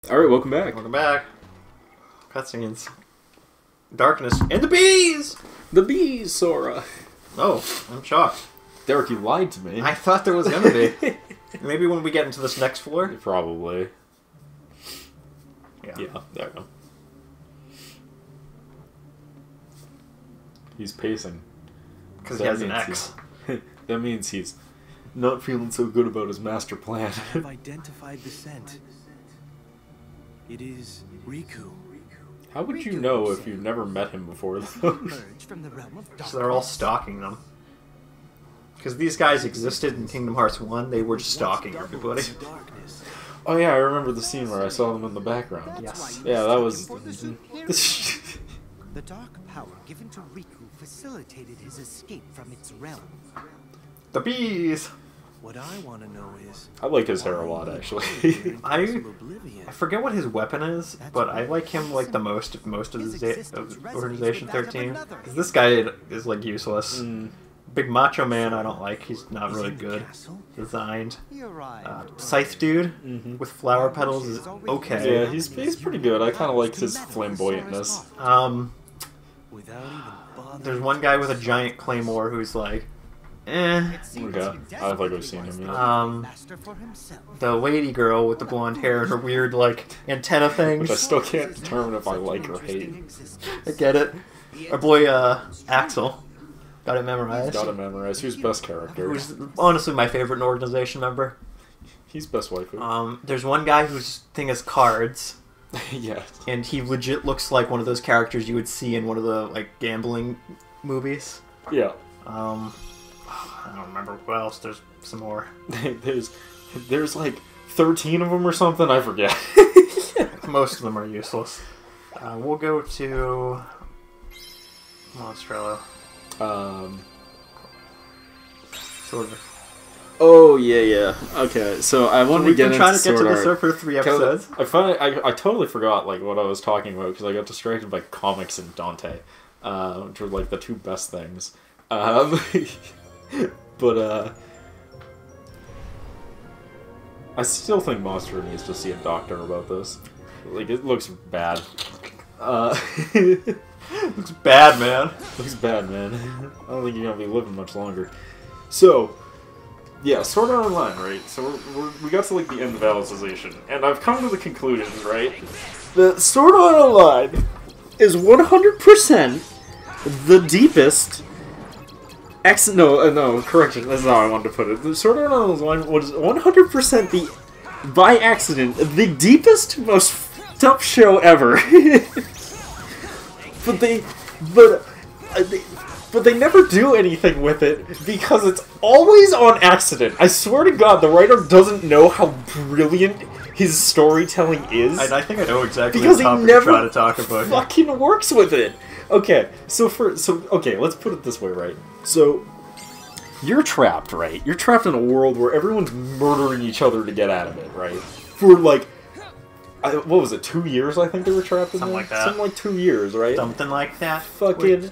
Alright, welcome back. Welcome back. Cutscenes. Darkness. And the bees! The bees, Sora. Oh, I'm shocked. Derek, you lied to me. I thought there was gonna be. Maybe when we get into this next floor? Probably. Yeah. Yeah, there we go. He's pacing. Because he has an X. That means he's not feeling so good about his master plan. I've identified the scent. It is Riku. How would you know if you've never met him before? From the realm of So they're all stalking them. Because these guys existed in Kingdom Hearts 1, they were just stalking everybody. Oh yeah, I remember the scene where I saw them in the background. Yes. Yeah, that was... The dark power given to Riku facilitated his escape from its realm. The bees! What I want to know is... I like his hair a lot, actually. I forget what his weapon is, but I like him like the most of Organization 13. Because this guy is like useless. Big Macho Man I don't like, he's not really good designed. Scythe Dude with flower petals is okay. Yeah, he's pretty good. I kind of like his flamboyantness. There's one guy with a giant claymore who's like, eh. Okay, I don't think I've seen him yet. The lady girl with the blonde hair and her weird, like, antenna things. Which I still can't determine if I like or hate. I get it. Our boy, Axel. Got it memorized. Got it memorized. Who's best character? Who's honestly my favorite Organization member. He's best waifu. There's one guy whose thing is cards. Yeah. And he legit looks like one of those characters you would see in one of the, like, gambling movies. Yeah. I don't remember what else. There's some more. there's like 13 of them or something. I forget. Most of them are useless. We'll go to Monstrello. Sort of. Oh yeah. Okay, so I wanted to get into trying to get to Sword this Art. for 3 episodes. I totally forgot like what I was talking about because I got distracted by comics and Dante, which were like the two best things. But I still think Monster needs to see a doctor about this. Like it looks bad. Looks bad, man. Looks bad, man. I don't think you're gonna be living much longer. So, yeah, Sword Art Online, right? So we got to like the end of Alicization, and I've come to the conclusion, right? That Sword Art Online is 100% the deepest. Correction. That's not how I wanted to put it. The Sword Art Online was 100% by accident, the deepest, most fucked up show ever. But they never do anything with it because it's always on accident. I swear to God, the writer doesn't know how brilliant his storytelling is. I think I know exactly because what topic he never you're trying to talk about. Fucking works with it. Okay, okay, let's put it this way, right? So you're trapped, right? You're trapped in a world where everyone's murdering each other to get out of it, right? For like. What was it, 2 years I think they were trapped in Something there? like that. Something like 2 years, right? Something like that. Fucking...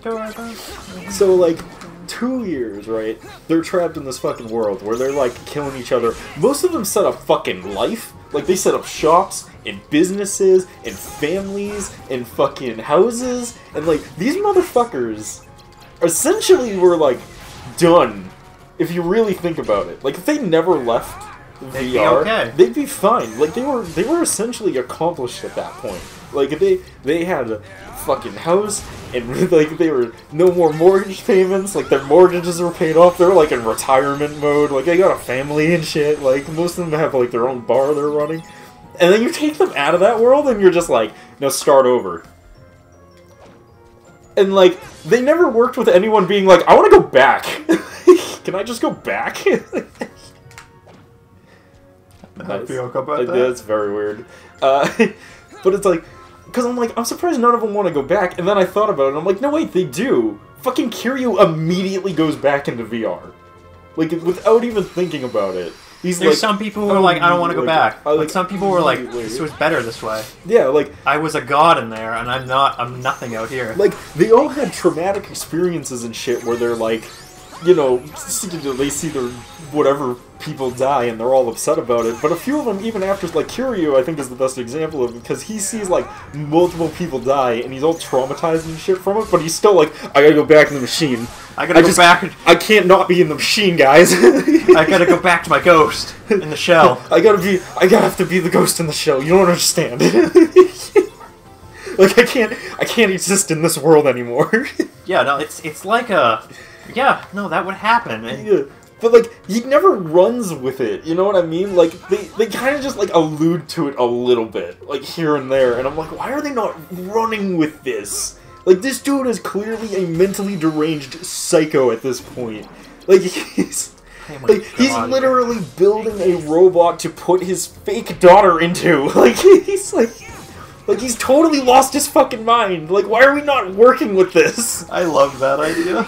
So, like, 2 years, right? They're trapped in this fucking world where they're, like, killing each other. Most of them set up fucking life. Like, they set up shops, and businesses, and families, and fucking houses. And, like, these motherfuckers essentially were, like, done. If you really think about it. Like, if they never left... They'd VR, be okay. They'd be fine. Like they were essentially accomplished at that point. Like they had a fucking house and like they were no more mortgage payments. Like their mortgages were paid off. They were like in retirement mode. Like they got a family and shit. Like most of them have like their own bar they're running. And then you take them out of that world and you're just like, no, start over. And like they never worked with anyone being like, I want to go back. Can I just go back? I feel about that. That's very weird. But it's like, because I'm surprised none of them want to go back. And then I thought about it, and I'm like, no wait, they do. Fucking Kiryu immediately goes back into VR, like without even thinking about it. There's like, some people who are like, I don't want to go back. But some people were like, this was better this way. Yeah, like I was a god in there, and I'm nothing out here. Like they all had traumatic experiences and shit where they're like, you know, they see their whatever people die and they're all upset about it. But a few of them, even after, like Kiryu, I think is the best example of it, because he sees like multiple people die and he's all traumatized and shit from it. But he's still like, I gotta go back in the machine. I gotta go back. I can't not be in the machine, guys. I gotta go back to my ghost in the shell. I gotta have to be the ghost in the shell. You don't understand. Like I can't exist in this world anymore. Yeah, no, it's like a, yeah, no, that would happen. And yeah. But like he never runs with it. You know what I mean? Like they kind of just like allude to it a little bit, like here and there. And I'm like, why are they not running with this? Like this dude is clearly a mentally deranged psycho at this point. Like he's literally building a robot to put his fake daughter into. Like he's totally lost his fucking mind. Like, why are we not working with this? I love that idea.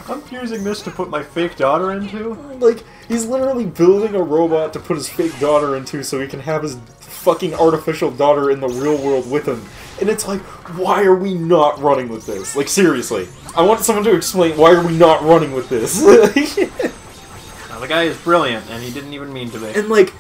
I'm using this to put my fake daughter into? Like, he's literally building a robot to put his fake daughter into so he can have his fucking artificial daughter in the real world with him. And it's like, why are we not running with this? Like, seriously. I want someone to explain, why are we not running with this? Now, the guy is brilliant, and he didn't even mean to be. And, like,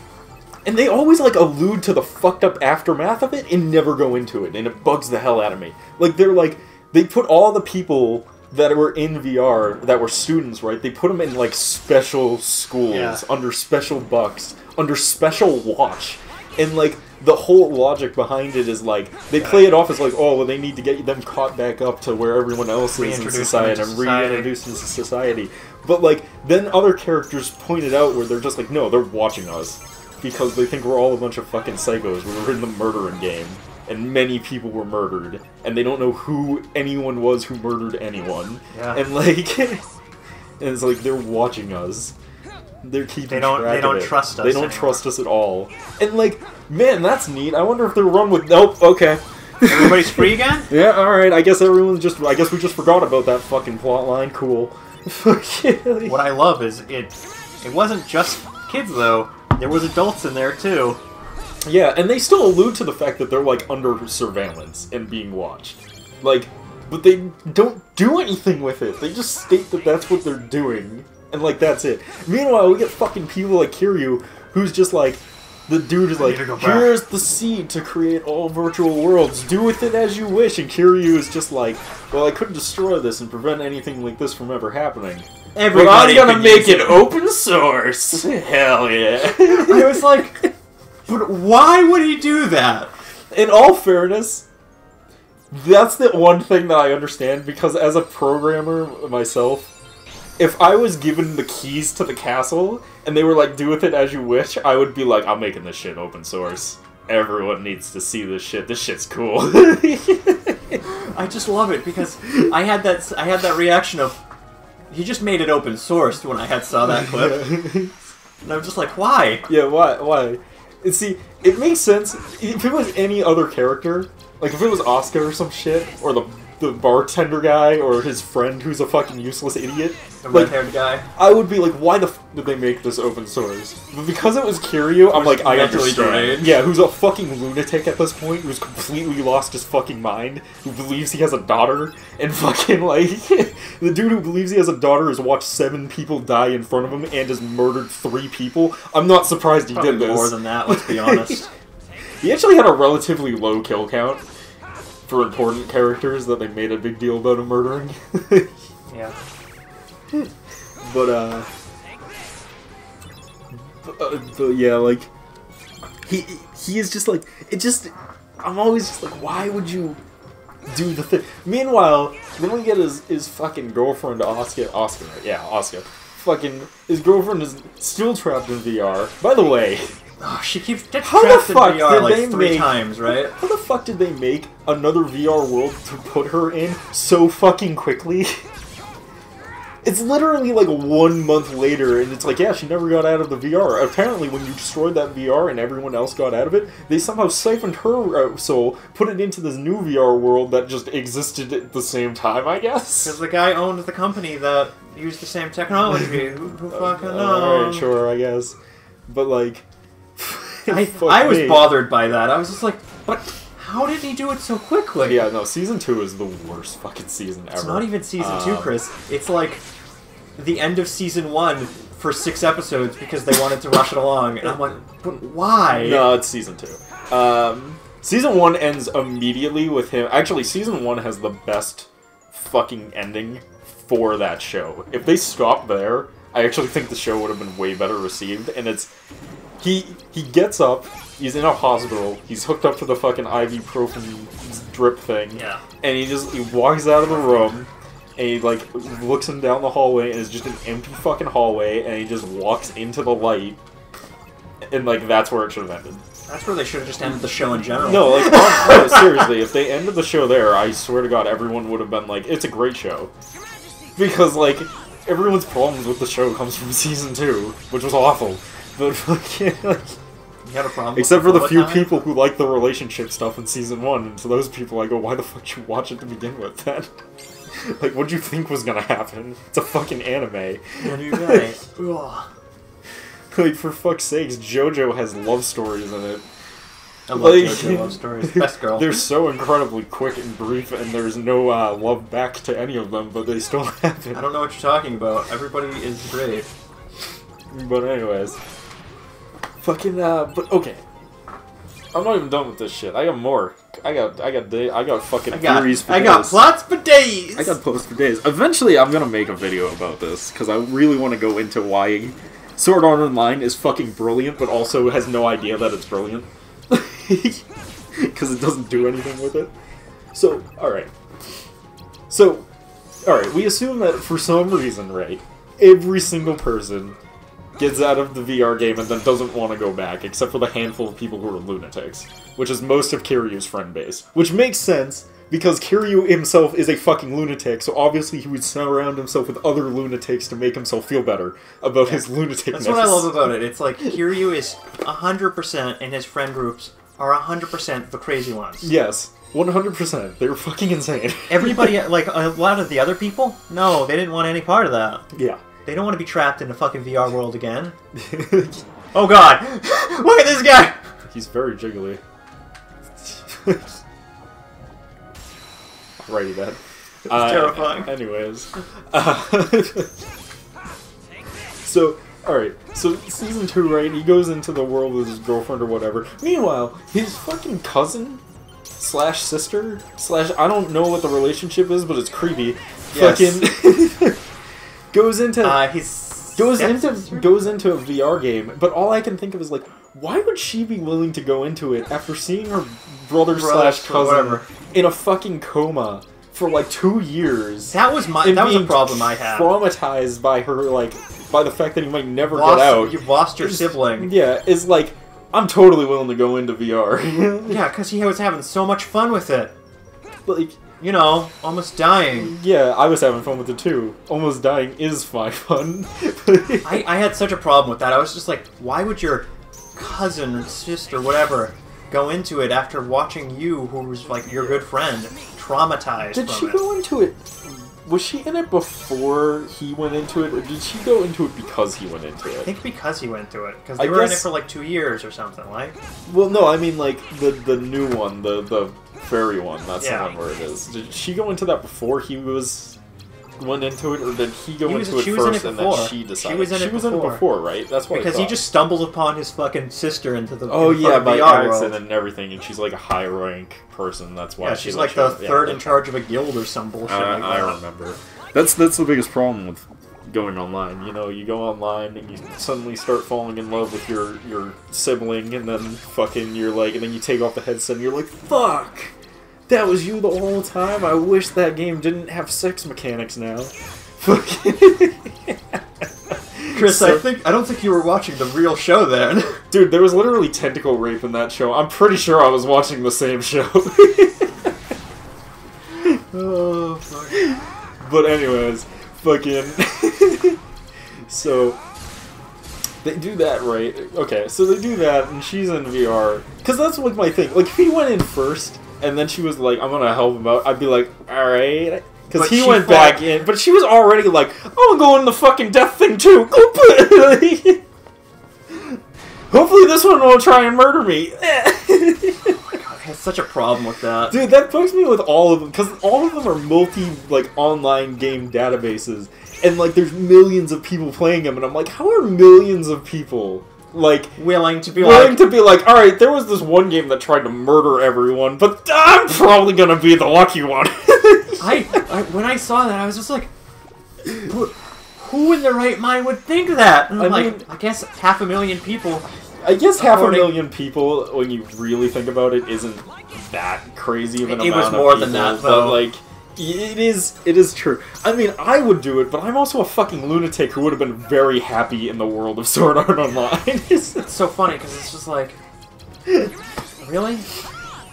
and they always, like, allude to the fucked up aftermath of it and never go into it, and it bugs the hell out of me. Like, they're like, they put all the people that were in VR, that were students, right? They put them in, like, special schools, under special bucks, under special watch. And, like, the whole logic behind it is, like, they play it off as, like, oh, well, they need to get them caught back up to where everyone else is in society and reintroduced into society. But, like, then other characters point it out where they're just like, no, they're watching us. Because they think we're all a bunch of fucking psychos. We were in the murdering game. And many people were murdered. And they don't know who anyone was who murdered anyone. Yeah. And, like, and it's like, they're watching us. They're keeping track of it. They don't trust us. They don't trust us at all. And, like, man, that's neat. I wonder if they're run with... Nope, okay. Everybody's free again? Yeah, alright. I guess everyone's just... I guess we just forgot about that fucking plot line. Cool. What I love is it wasn't just kids, though. There was adults in there, too. Yeah, and they still allude to the fact that they're, like, under surveillance and being watched. Like, but they don't do anything with it. They just state that that's what they're doing. And, like, that's it. Meanwhile, we get fucking people like Kiryu, who's just like, the dude is like, here's the seed to create all virtual worlds. Do with it as you wish. And Kiryu is just like, well, I couldn't destroy this and prevent anything like this from ever happening. But I'm gonna make it open source. Hell yeah. I was like, but why would he do that? In all fairness, that's the one thing that I understand, because as a programmer myself, if I was given the keys to the castle, and they were like, do with it as you wish, I would be like, I'm making this shit open source. Everyone needs to see this shit. This shit's cool. I just love it, because I had that reaction of, he just made it open source when I saw that clip. And I was just like, why? Yeah, why? And see, it makes sense if it was any other character, like if it was Oscar or some shit, or the bartender guy, or his friend who's a fucking useless idiot. The red-haired guy. I would be like, why the f did they make this open source? But because it was Kiryu, I'm like, I understand. Yeah, who's a fucking lunatic at this point, who's completely lost his fucking mind, who believes he has a daughter, and fucking, like, the dude who believes he has a daughter has watched 7 people die in front of him and has murdered 3 people. I'm not surprised he did this. More than that, let's be honest. He actually had a relatively low kill count for important characters that they made a big deal about him murdering. Yeah. But yeah, like, he is just like, I'm always just like, why would you do the thing? Meanwhile, then we get his fucking girlfriend, Oscar, fucking, his girlfriend is still trapped in VR. By the way, oh, she keeps getting trapped in VR like 3 times, right? How the fuck did they make another VR world to put her in so fucking quickly? It's literally like 1 month later, and it's like, yeah, she never got out of the VR. Apparently, when you destroyed that VR and everyone else got out of it, they somehow siphoned her soul, put it into this new VR world that just existed at the same time, I guess? Because the guy owned the company that used the same technology. Who fucking knows? Alright, sure, I guess. But, like... I was bothered by that. I was just like, but how did he do it so quickly? Yeah, no, Season 2 is the worst fucking season ever. It's not even Season 2, Chris. It's like the end of season 1 for 6 episodes because they wanted to rush it along, and I'm like, but why? No, it's season 2. Season 1 ends immediately with him. Actually, season 1 has the best fucking ending for that show. If they stopped there, I actually think the show would have been way better received. And it's he gets up, he's in a hospital, he's hooked up to the fucking ibuprofen drip thing, Yeah. and he walks out of the room. And he, like, looks him down the hallway, and it's just an empty fucking hallway, and he just walks into the light, and, like, that's where it should have ended. That's where they should have just ended the show in general. No, like, no, seriously, if they ended the show there, I swear to God, everyone would have been like, it's a great show. Because, like, everyone's problems with the show comes from season 2, which was awful. But, fucking, like... You had a problem Except for the few time? people who like the relationship stuff in season 1, and to those people I go, why the fuck did you watch it to begin with, then? Like, what'd you think was gonna happen? It's a fucking anime. Yeah, you're right. Ugh. Like, for fuck's sakes, JoJo has love stories in it. I love Like, JoJo love stories. Best girl. They're so incredibly quick and brief, and there's no love back to any of them, but they still happen. I don't know what you're talking about. Everybody is great. But anyways. Fucking, but okay. I'm not even done with this shit. I got more. I got fucking theories for I got days. plots for days! I got posts for days. Eventually, I'm gonna make a video about this, because I really want to go into why Sword Art Online is fucking brilliant, but also has no idea that it's brilliant. Because it doesn't do anything with it. So, alright. So, alright, we assume that for some reason, right, every single person gets out of the VR game and then doesn't want to go back, except for the handful of people who are lunatics, which is most of Kiryu's friend base. Which makes sense, because Kiryu himself is a fucking lunatic, so obviously he would surround himself with other lunatics to make himself feel better about his lunaticness. That's what I love about it. It's like, Kiryu is 100% and his friend groups are 100% the crazy ones. Yes, 100%. They're fucking insane. Everybody, like, a lot of the other people, no, they didn't want any part of that. Yeah. They don't want to be trapped in a fucking VR world again. Oh god! Look at this guy! He's very jiggly. Alrighty then. It's terrifying. Anyways. So, alright. So, season 2, right? He goes into the world with his girlfriend or whatever. Meanwhile, his fucking cousin slash sister slash I don't know what the relationship is, but it's creepy. Yes. Fucking goes into a his VR game, but all I can think of is like, why would she be willing to go into it after seeing her brother slash cousin in a fucking coma for like 2 years? That was a problem I had. Traumatized by her, like, by the fact that he might never get out. You've lost your sibling. Yeah, it's like, I'm totally willing to go into VR. Yeah, because he was having so much fun with it. Like, you know, almost dying. yeah, I was having fun with it too. Almost dying is fun. I had such a problem with that. I was just like, why would your cousin or sister, whatever, go into it after watching you, who was like your good friend, traumatized Did from she go into it? Was she in it before he went into it, or did she go into it because he went into I it? think because he went into it. Because they were in it for like 2 years or something, like. Well, no, I mean like the new one, the fairy one. That's the Yeah. one where it is. Did she go into that before he went into it, or did he go into it she was in first it and then before. she decided? She was in it before, right? That's why. Because he just stumbled upon his fucking sister into the Oh in yeah, fucking by VR world. accident and everything, and she's like a high rank person. That's why. Yeah, she's like the third in charge of a guild or some bullshit like that. I remember. That's the biggest problem with going online. You know, you go online and you suddenly start falling in love with your sibling, and then fucking you're like, and then you take off the headset and you're like, fuck, that was you the whole time. I wish that game didn't have sex mechanics now. Chris, I don't think you were watching the real show then. Dude, there was literally tentacle rape in that show. I'm pretty sure I was watching the same show. Oh, fuck. But anyways, fucking... So, they do that, right? Okay, so they do that, and she's in VR. Because that's like my thing. Like, if he went in first, and then she was like, I'm gonna help him out, I'd be like, alright. Because he went back in, but she was already like, I'm gonna go in the fucking death thing too. Hopefully this one won't try and murder me. I had such a problem with that. Dude, that bugs me with all of them, because all of them are online game databases, and like there's millions of people playing him, and I'm like, how are millions of people like willing to be like, all right, there was this one game that tried to murder everyone, but I'm probably gonna be the lucky one. When I saw that, I was just like, who in their right mind would think that? And I guess 500,000 people. I guess 500,000 people, when you really think about it, isn't that crazy of an amount of people. It was more than that, though. But, like, it is true. I mean, I would do it, but I'm also a fucking lunatic who would have been very happy in the world of Sword Art Online. It's so funny, because it's just like, really?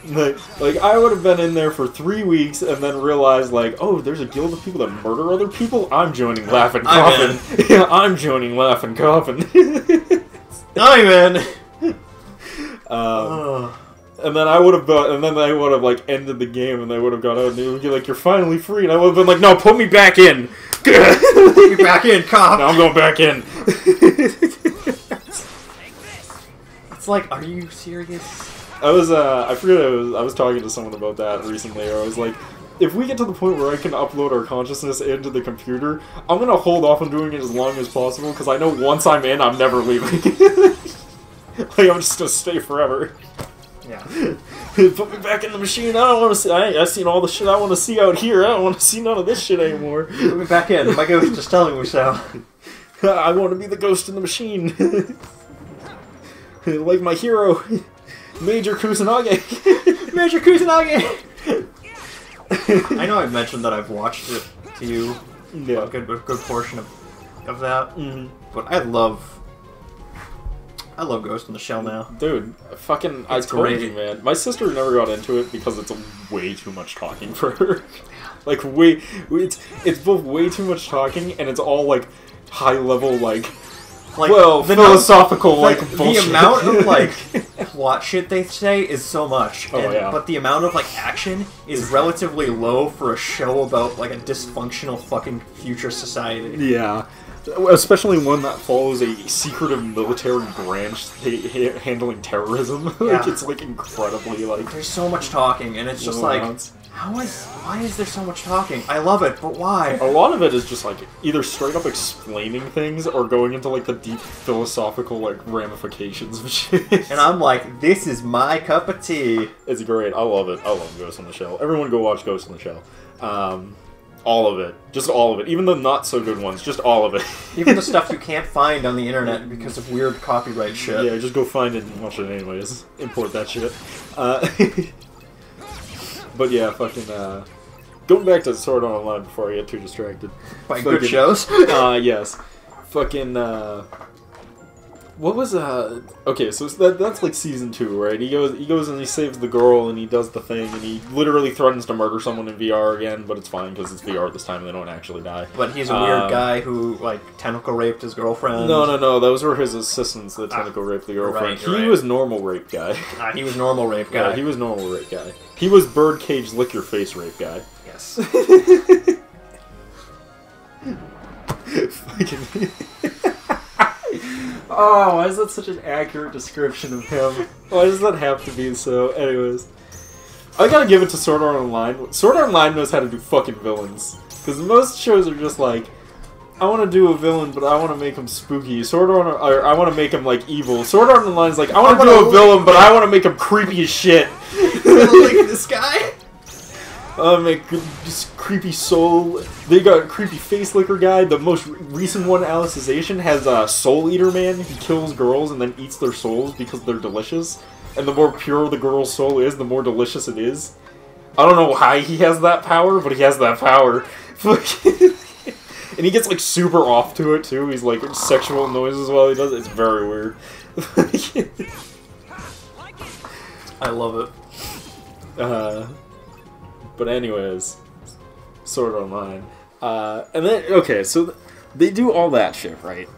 Like, I would have been in there for 3 weeks and then realized, like, oh, there's a guild of people that murder other people? I'm joining Laughing Coffin. Yeah, I'm joining Laughing Coffin. I'm in! And then I would have like ended the game, and they would have gone out, and they would be like, "You're finally free," and I would have been like, "No, put me back in." Put me back in, cop. No, I'm going back in. It's like, are you serious? I was talking to someone about that recently. Where I was like, if we get to the point where I can upload our consciousness into the computer, I'm gonna hold off on doing it as long as possible because I know once I'm in, I'm never leaving. Like, I'm just gonna stay forever. Yeah. Put me back in the machine. I don't want to see. I've seen all the shit I want to see out here. I don't want to see none of this shit anymore. Put me back in. My ghost just telling me so. I want to be the ghost in the machine. Like my hero, Major Kusanage. Major Kusanage. I know I mentioned that I've watched it to you. Yeah. A good portion of that. Mm-hmm. But I love Ghost in the Shell now. Dude, fucking, I told you, man. My sister never got into it because it's way too much talking for her. Like, it's both way too much talking, and it's all, like, high-level, like well, philosophical, like, bullshit. The amount of, like, plot shit they say is so much. Oh, yeah. But the amount of, like, action is relatively low for a show about, like, a dysfunctional fucking future society. Yeah. Especially one that follows a secretive military branch handling terrorism. Like, it's, like, incredibly, like... There's so much talking, and it's just like... Why is there so much talking? I love it, but why? A lot of it is just, like, either straight up explaining things or going into, like, the deep philosophical, like, ramifications of shit. And I'm like, this is my cup of tea. It's great. I love it. I love Ghost in the Shell. Everyone go watch Ghost in the Shell. All of it. Just all of it. Even the not-so-good ones. Just all of it. Even the stuff you can't find on the internet because of weird copyright shit. Yeah, just go find it and watch it anyways. Import that shit. But yeah, fucking, going back to Sword Art Online before I get too distracted. By good shows? Yes. Fucking, what was, okay, so that's like Season 2, right? He goes and he saves the girl, and he does the thing, and he literally threatens to murder someone in VR again, but it's fine, because it's VR this time, and they don't actually die. But he's a weird guy who, like, tentacle raped his girlfriend. No, those were his assistants that tentacle raped the girlfriend. Right, he was normal rape guy. He was normal rape guy. Yeah, he was normal rape guy. He was birdcage lick your face rape guy. Yes. Fucking... Oh, why is that such an accurate description of him? Why does that have to be so? Anyways. I gotta give it to Sword Art Online. Sword Art Online knows how to do fucking villains. Because most shows are just like, I want to do a villain, but I want to make him spooky. I want to make him, like, evil. Sword Art Online's like, I want to do a villain, but I want to make him creepy as shit. Like this guy? Make just creepy soul. They got a creepy face licker guy. The most recent one, Alicization, has a Soul Eater man. He kills girls and then eats their souls because they're delicious. And the more pure the girl's soul is, the more delicious it is. I don't know why he has that power, but he has that power. And he gets, like, super off to it, too. He's, like, sexual noises while he does it. It's very weird. I love it. But anyways, Sword Art Online. And then, okay, so they do all that shit, right?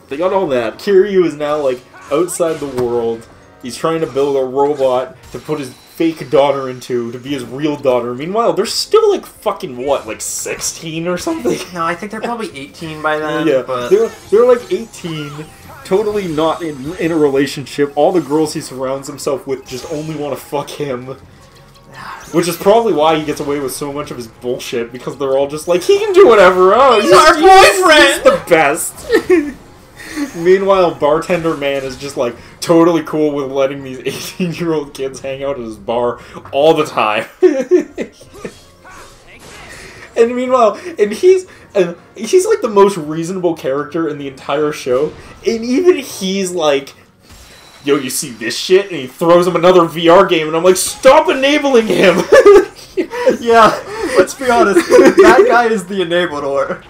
They got all that. Kiryu is now, like, outside the world. He's trying to build a robot to put his fake daughter into, to be his real daughter. Meanwhile, they're still, like, fucking, what, like 16 or something? No, I think they're probably 18 by then. Yeah, but... they're like 18, totally not in a relationship. All the girls he surrounds himself with just only want to fuck him. Which is probably why he gets away with so much of his bullshit, because they're all just like, he can do whatever. Oh, He's our boyfriend! He's the best. Meanwhile, Bartender Man is just like totally cool with letting these 18-year-old kids hang out at his bar all the time. And meanwhile, he's like the most reasonable character in the entire show, and even he's like, yo, you see this shit? And he throws him another VR game, and I'm like, stop enabling him! Yeah, let's be honest, that guy is the enabler.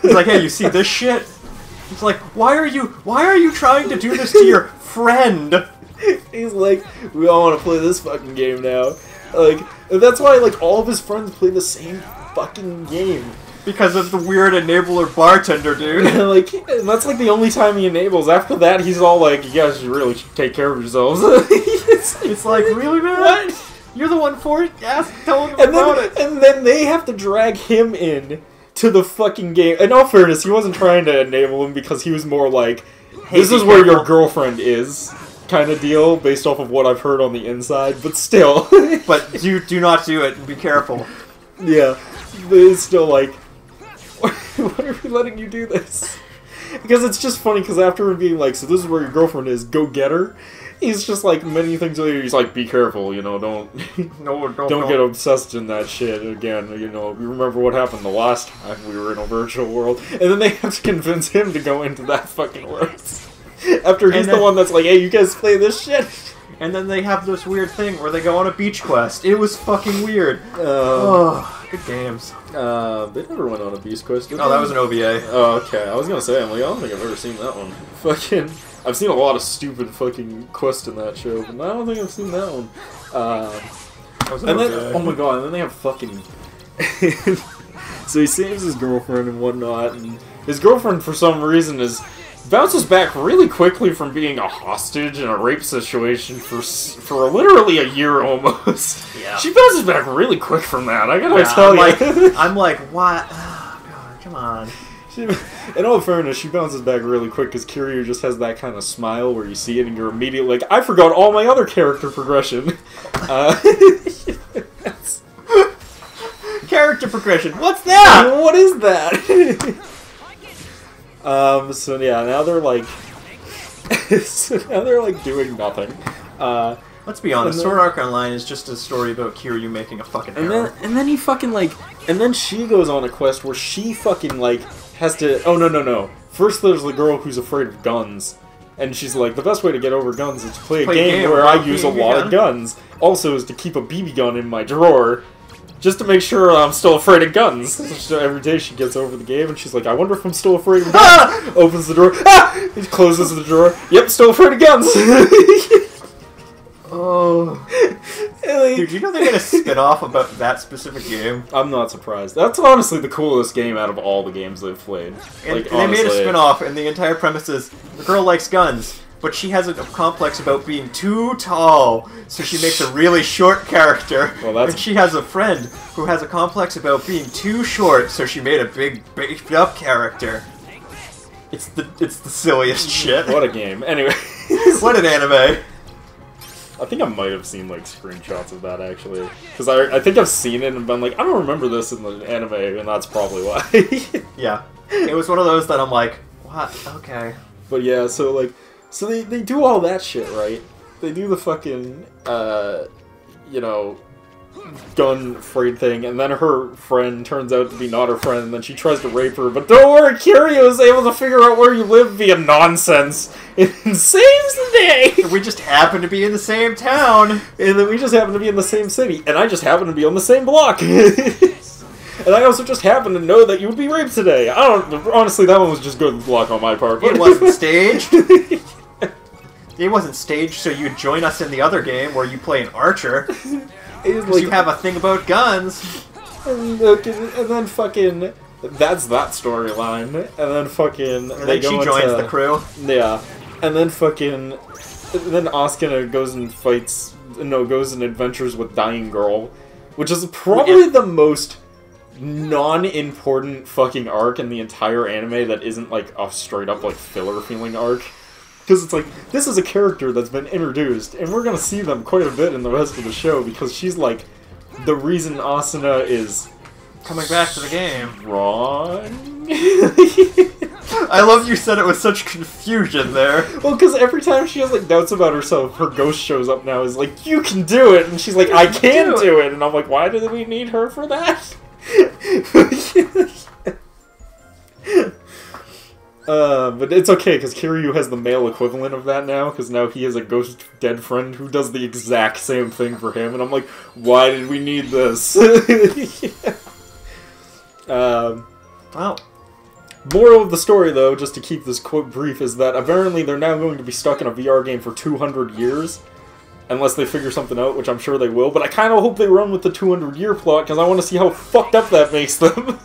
He's like, hey, you see this shit? He's like, why are you trying to do this to your friend? He's like, we all want to play this fucking game now. Like, that's why, like, all of his friends play the same fucking game. Because of the weird enabler bartender, dude. Like, and that's like the only time he enables. After that, he's all like, you guys really should take care of yourselves. It's like, really, man? What? You're the one for it? Tell him about it. And then they have to drag him in to the fucking game. In all fairness, he wasn't trying to enable him because he was more like, hey, this is where your girlfriend is, kind of deal, based off of what I've heard on the inside, but still. But do not do it, and be careful. Yeah, but it's still like, why are we letting you do this? Because it's just funny, because after him being like, so this is where your girlfriend is, go get her, he's just like, many things later, he's like, be careful, you know, don't get obsessed in that shit again, you know, you remember what happened the last time we were in a virtual world, and then they have to convince him to go into that fucking world. After he's the one that's like, hey, you guys play this shit? And then they have this weird thing where they go on a beach quest. It was fucking weird. Oh, good games. They never went on a beach quest, did they? Oh, that was an OVA. Oh, okay. I was gonna say, I'm like, I don't think I've ever seen that one. Fucking, I've seen a lot of stupid fucking quests in that show, but I don't think I've seen that one. And then, oh my god, and then they have fucking... So he saves his girlfriend and whatnot, and his girlfriend, for some reason, bounces back really quickly from being a hostage in a rape situation for literally a year almost. Yeah. She bounces back really quick from that, I gotta tell you. I'm like, what? Oh, God, come on. In all fairness, she bounces back really quick because Kiryu just has that kind of smile where you see it and you're immediately like, I forgot all my other character progression. Character progression, what's that? What is that? So yeah, now they're like, doing nothing. Let's be honest, Sword Art Online is just a story about Kiryu making a fucking arrow. And then he fucking like, and then she goes on a quest where she fucking like has to. Oh no! First, there's the girl who's afraid of guns, and she's like, the best way to get over guns is to play a game where I use a lot of guns. Also, is to keep a BB gun in my drawer. Just to make sure I'm still afraid of guns. So every day she gets over the game and she's like, I wonder if I'm still afraid of guns. Opens the drawer. He closes the drawer. Yep, still afraid of guns. Oh. Dude, you know they made a spin-off about that specific game? I'm not surprised. That's honestly the coolest game out of all the games they've played. And they made a spin-off and the entire premise is, the girl likes guns. But she has a complex about being too tall, so she makes a really short character. Well, and she has a friend who has a complex about being too short, so she made a big, beefed up character. It's the silliest shit. What a game. Anyway. What an anime. I think I might have seen, like, screenshots of that, actually. Because I think I've seen it and been like, I don't remember this in the anime, and that's probably why. Yeah. It was one of those that I'm like, what? Okay. But yeah, so, like... So they do all that shit, right? They do the fucking, you know, gun-afraid thing, and then her friend turns out to be not her friend, and then she tries to rape her, but don't worry, Kiryu is able to figure out where you live via nonsense, and saves the day! We just happen to be in the same town! And then we just happen to be in the same city, and I just happen to be on the same block! And I also just happen to know that you would be raped today. Honestly, that one was just good luck on my part. It wasn't staged. It wasn't staged, so you'd join us in the other game where you play an archer. Because you have a thing about guns. And then fucking... That's that storyline. And then fucking... And then she joins the crew. Yeah. And then fucking... And then Asuna goes and fights... No, goes and adventures with Dying Girl. Which is probably the most non-important fucking arc in the entire anime that isn't like a straight-up like filler-feeling arc. Because it's like, this is a character that's been introduced, and we're gonna see them quite a bit in the rest of the show, because she's like the reason Asuna is coming back to the game. wrong. I love you said it with such confusion there. Well, because every time she has like doubts about herself, her ghost shows up now. Is like, you can do it, and she's like, I can do it, and I'm like, why do we need her for that? But it's okay because Kiryu has the male equivalent of that now. Because now he has a ghost dead friend who does the exact same thing for him, and I'm like, why did we need this? Well. Moral of the story, though, just to keep this quote brief, is that apparently they're now going to be stuck in a VR game for 200 years. Unless they figure something out, which I'm sure they will. But I kind of hope they run with the 200-year plot, because I want to see how fucked up that makes them.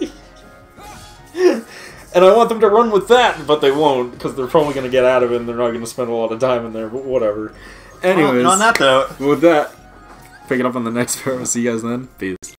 And I want them to run with that, but they won't, because they're probably going to get out of it, and they're not going to spend a lot of time in there, but whatever. Anyways, well, on that note, with that, pick it up on the next video. I'll see you guys then. Peace.